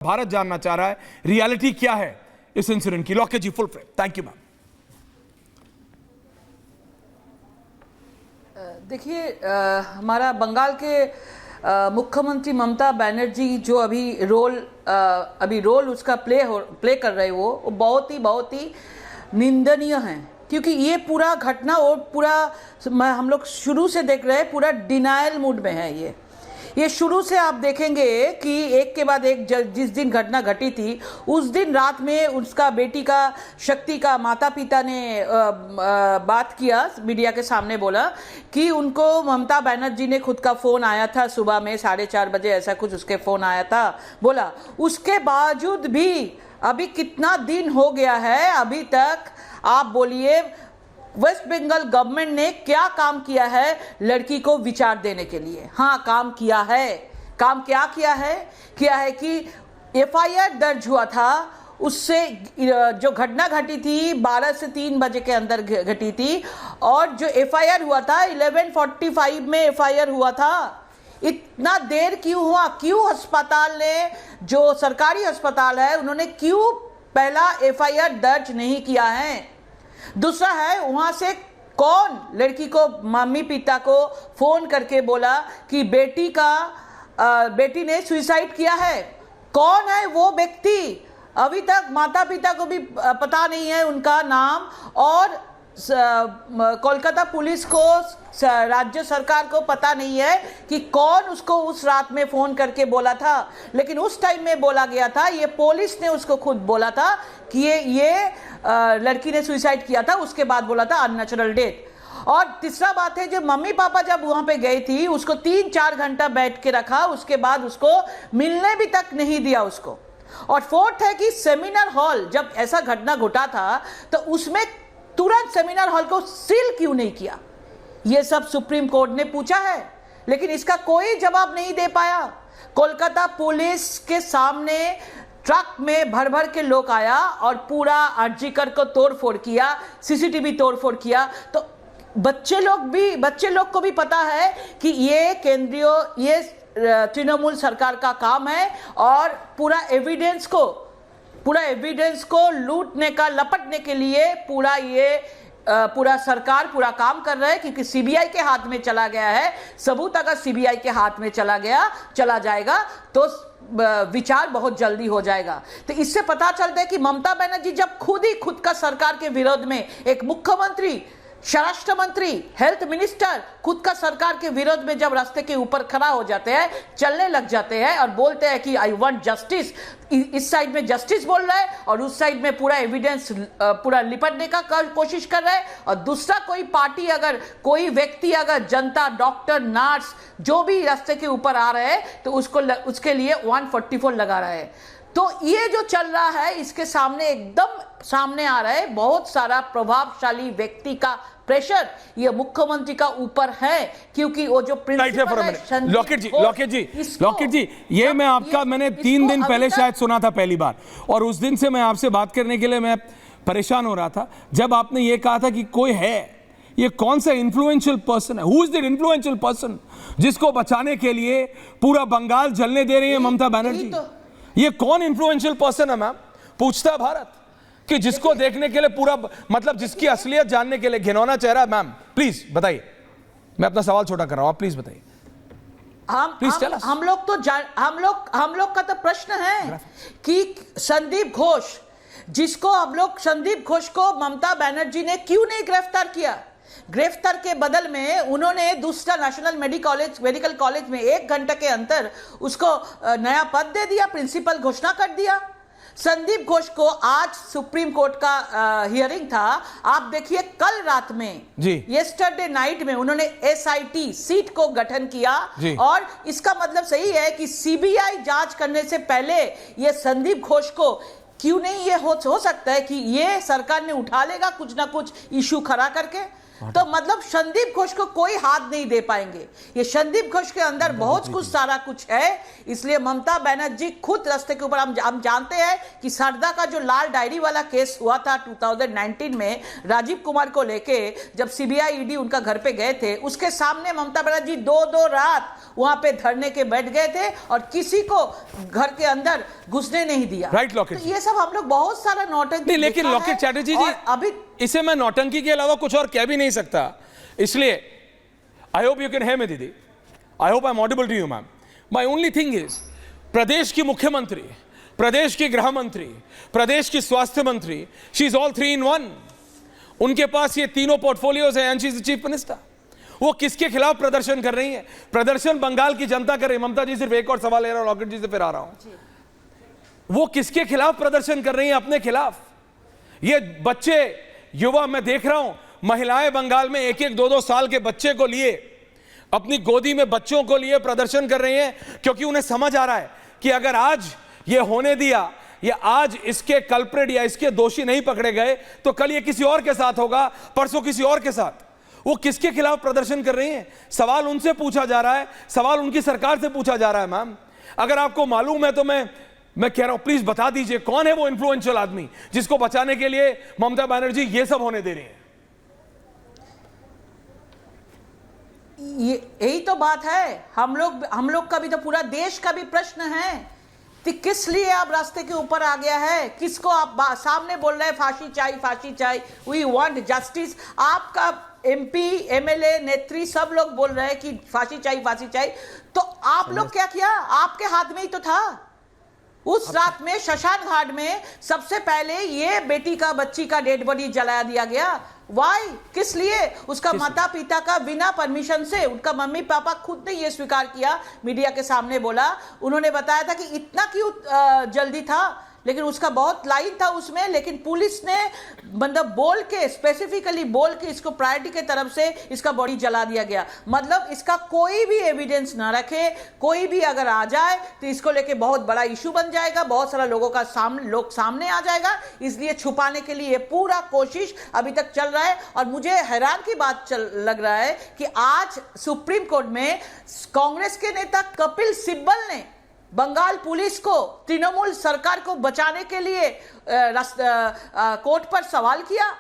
भारत जानना चाह रहा है रियलिटी क्या है इस इंसिडेंट की। Locket ji, full frame. Thank you ma'am. देखिए, हमारा बंगाल के मुख्यमंत्री ममता बनर्जी जो अभी रोल उसका प्ले कर रहे वो बहुत ही निंदनीय है, क्योंकि ये पूरा घटना और पूरा हम लोग शुरू से देख रहे हैं, पूरा डिनायल मूड में है। ये शुरू से आप देखेंगे कि एक के बाद एक जिस दिन घटना घटी थी उस दिन रात में उसका बेटी का शक्ति का माता पिता ने बात किया, मीडिया के सामने बोला कि उनको ममता बनर्जी ने खुद का फ़ोन आया था सुबह में 4:30 बजे, ऐसा कुछ उसके फ़ोन आया था। बोला उसके बावजूद भी अभी कितना दिन हो गया है, अभी तक आप बोलिए वेस्ट बंगाल गवर्नमेंट ने क्या काम किया है लड़की को विचार देने के लिए? हाँ, काम किया है। काम क्या किया है कि एफआईआर दर्ज हुआ था, उससे जो घटना घटी थी 12 से 3 बजे के अंदर घटी थी, और जो एफआईआर हुआ था 11:45 में एफआईआर हुआ था। इतना देर क्यों हुआ? क्यों अस्पताल ने, जो सरकारी अस्पताल है, उन्होंने क्यों पहला एफआईआर दर्ज नहीं किया है? दूसरा है, वहां से कौन लड़की को, मम्मी पिता को फोन करके बोला कि बेटी ने सुसाइड किया है? कौन है वो व्यक्ति? अभी तक माता पिता को भी पता नहीं है उनका नाम, और कोलकाता पुलिस को, राज्य सरकार को पता नहीं है कि कौन उसको उस रात में फोन करके बोला था। लेकिन उस टाइम में बोला गया था, ये पुलिस ने उसको खुद बोला था कि ये लड़की ने सुसाइड किया था, उसके बाद बोला था अननेचुरल डेथ। और तीसरा बात है, जो मम्मी पापा जब वहां पे गई थी उसको 3-4 घंटा बैठ के रखा, उसके बाद उसको मिलने भी तक नहीं दिया उसको। और फोर्थ है कि सेमिनार हॉल, जब ऐसा घटना घटा था तो उसमें तुरंत सेमिनार हॉल को सील क्यों नहीं किया? ये सब सुप्रीम कोर्ट ने पूछा है, लेकिन इसका कोई जवाब नहीं दे पाया। कोलकाता पुलिस के सामने ट्रक में भर के लोग आया और पूरा आरजीकर को तोड़फोड़ किया, सीसीटीवी तोड़फोड़ किया। तो बच्चे लोग को भी पता है कि ये तृणमूल सरकार का काम है, और पूरा एविडेंस को लूटने का, लपटने के लिए पूरा सरकार पूरा काम कर रहा है, क्योंकि सीबीआई के हाथ में चला गया है। सबूत अगर सीबीआई के हाथ में चला जाएगा तो विचार बहुत जल्दी हो जाएगा। तो इससे पता चलता है कि ममता बनर्जी जब खुद का सरकार के विरोध में, एक मुख्यमंत्री, स्वराष्ट्र मंत्री, हेल्थ मिनिस्टर खुद का सरकार के विरोध में जब रास्ते के ऊपर खड़ा हो जाते हैं, चलने लग जाते हैं और बोलते हैं कि आई वांट जस्टिस, इस साइड में जस्टिस बोल रहा है और उस साइड में पूरा एविडेंस पूरा लिपटने का कोशिश कर रहा है, और दूसरा कोई पार्टी, अगर कोई व्यक्ति, अगर जनता, डॉक्टर, नर्स जो भी रास्ते के ऊपर आ रहे हैं तो उसके लिए 144 लगा रहा है। तो ये जो चल रहा है, इसके सामने एकदम सामने आ रहा है बहुत सारा प्रभावशाली व्यक्ति का प्रेशर ये मुख्यमंत्री का ऊपर है, क्योंकि वो जो प्रिंसिपल है लॉकेट जी, ये मैं आपका, मैंने 3 दिन पहले शायद सुना था पहली बार, और उस दिन से मैं आपसे बात करने के लिए मैं परेशान हो रहा था जब आपने ये कहा था कि कोई है, ये कौन सा इन्फ्लुएंशियल पर्सन है, who is the influential person जिसको बचाने के लिए पूरा बंगाल जलने दे रही है ममता बनर्जी? ये कौन इन्फ्लुएंशियल पर्सन है मैम? पूछता है भारत कि जिसको देखने के लिए पूरा, मतलब जिसकी असलियत जानने के लिए घिनौना चेहरा। मैम प्लीज बताइए, मैं अपना सवाल छोटा कर रहा हूं, आप प्लीज बताइए। हम लोग का तो प्रश्न है कि संदीप घोष को ममता बनर्जी ने क्यों नहीं गिरफ्तार किया? गिरफ्तार के बदल में उन्होंने दूसरा नेशनल मेडिकल कॉलेज में 1 घंटे के अंदर उसको नया पद दे दिया, प्रिंसिपल घोषणा कर दिया। संदीप घोष को आज सुप्रीम कोर्ट का हियरिंग था, आप देखिए कल रात में, येस्टरडे नाइट में उन्होंने एसआईटी सीट को गठन किया, और इसका मतलब सही है कि सीबीआई जांच करने से पहले ये संदीप घोष को क्यों नहीं, ये हो सकता है कि ये सरकार ने उठा लेगा कुछ ना कुछ इशू खड़ा करके। तो मतलब संदीप घोष को कोई हाथ नहीं दे पाएंगे। ये संदीप घोष के अंदर बहुत कुछ सारा कुछ है, इसलिए ममता बनर्जी खुद रास्ते के ऊपर हम जानते हैं कि सरदा का जो लाल डायरी वाला केस हुआ था 2019 में राजीव कुमार को लेके, जब सीबीआई ईडी उनका घर पे गए थे, उसके सामने ममता बनर्जी 2-2 रात वहां पे धरने के बैठ गए थे और किसी को घर के अंदर घुसने नहीं दिया। राइट लॉकेट, तो ये सब हम लोग बहुत सारा नौटंकी नहीं, लेकिन देखा लॉकेट है। चैटर्जी और जी अभी इसे मैं नौटंकी के अलावा कुछ और कह भी नहीं सकता, इसलिए I hope you can hear me दीदी, I hope I am audible to you ma'am. My only thing is, प्रदेश की मुख्यमंत्री, प्रदेश की गृह मंत्री, प्रदेश की स्वास्थ्य मंत्री, शी इज ऑल 3 in 1। उनके पास ये तीनों पोर्टफोलियोज है and she is chief minister. वो किसके खिलाफ प्रदर्शन कर रही है? प्रदर्शन बंगाल की जनता कर रही है। ममता जी सिर्फ एक और सवाल ले रहा हूं, लॉकेट जी से फिर आ रहा हूं। वो किसके खिलाफ प्रदर्शन कर रही है? अपने खिलाफ। ये बच्चे, युवा, मैं देख रहा हूं, महिलाएं बंगाल में 1-1, 2-2 साल के बच्चे को लिए, अपनी गोदी में बच्चों को लिए प्रदर्शन कर रही हैं, क्योंकि उन्हें समझ आ रहा है कि अगर आज ये होने दिया, या आज इसके कल्प्रेट या इसके दोषी नहीं पकड़े गए, तो कल ये किसी और के साथ होगा, परसों किसी और के साथ। वो किसके खिलाफ प्रदर्शन कर रही हैं? सवाल उनसे पूछा जा रहा है, सवाल उनकी सरकार से पूछा जा रहा है। मैम, अगर आपको मालूम है तो मैं कह रहा हूं, प्लीज बता दीजिए कौन है वो इन्फ्लुएंशियल आदमी जिसको बचाने के लिए ममता बनर्जी ये सब होने दे रही है। यही तो बात है। हम लोग का भी तो, पूरा देश का भी प्रश्न है कि किस लिए आप रास्ते के ऊपर आ गया है, किसको आप सामने बोल रहे हैं फांसी चाहिए, फांसी चाहिए, वी वांट जस्टिस। आपका एमपी, एमएलए, नेत्री सब लोग बोल रहे हैं कि फांसी चाहिए, फांसी चाहिए। तो आप लोग क्या किया? आपके हाथ में ही तो था। उस रात में शमशान घाट में सबसे पहले ये बेटी का, बच्ची का डेड बॉडी जला दिया गया। वाई? किस लिए? उसका माता पिता का बिना परमिशन से, उनका मम्मी पापा खुद ने ये स्वीकार किया, मीडिया के सामने बोला। उन्होंने बताया था कि इतना क्यों जल्दी था, लेकिन उसका बहुत लाइन था उसमें, लेकिन पुलिस ने मतलब बोल के, स्पेसिफिकली बोल के इसको प्रायोरिटी के तरफ से इसका बॉडी जला दिया गया। मतलब इसका कोई भी एविडेंस ना रखे, कोई भी अगर आ जाए तो इसको लेके बहुत बड़ा इशू बन जाएगा, बहुत सारा लोगों का सामने आ जाएगा। इसलिए छुपाने के लिए पूरा कोशिश अभी तक चल रहा है। और मुझे हैरान की बात लग रहा है कि आज सुप्रीम कोर्ट में कांग्रेस के नेता कपिल सिब्बल ने बंगाल पुलिस को, तृणमूल सरकार को बचाने के लिए कोर्ट पर सवाल किया।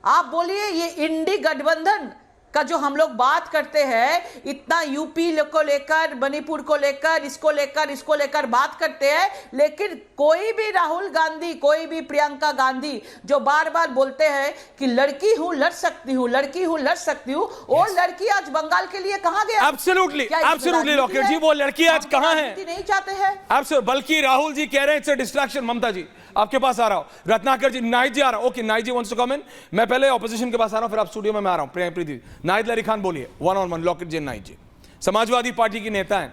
आप बोलिए, ये इंडी गठबंधन का जो हम लोग बात करते हैं, इतना यूपी को लेकर, मणिपुर को लेकर, इसको लेकर बात करते हैं, लेकिन कोई भी राहुल गांधी, कोई भी प्रियंका गांधी जो बार बार बोलते हैं कि लड़की हूं, लड़ सकती हूं, लड़की हूं, लड़ सकती हूं, वो लड़की आज बंगाल के लिए कहां गया? एब्सोल्युटली, एब्सोल्युटली लॉकेट जी, वो लड़की आज कहां है? नहीं चाहते हैं। एब्सोल्युटली, बल्कि राहुल जी कह रहे हैं इट्स अ डिस्ट्रैक्शन। ममता जी आपके पास आ रहा हूं, रत्नाकर जी, नाइट जी आ रहा हूं। ओके, नाइट जी वांट्स टू कम इन। मैं पहले ऑपोजिशन के पास आ रहा हूं, फिर आप स्टूडियो में मैं आ रहा हूं। प्रीति, नाहिद लहरी खान बोलिए, 1-on-1 लॉकेट जी, नाइट जी। समाजवादी पार्टी की नेता हैं,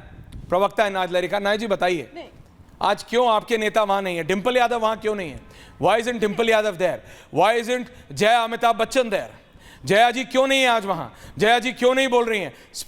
प्रवक्ता है नाहिद लहरी खान। नाहिद जी बताइए, आज क्यों आपके नेता वहां नहीं है? डिंपल यादव वहां क्यों नहीं है? Why isn't Dimple Yadav there? Why isn't Jaya Amitabh Bachchan there? Jaya ji क्यों नहीं है आज वहां? जया जी क्यों नहीं बोल रही हैं?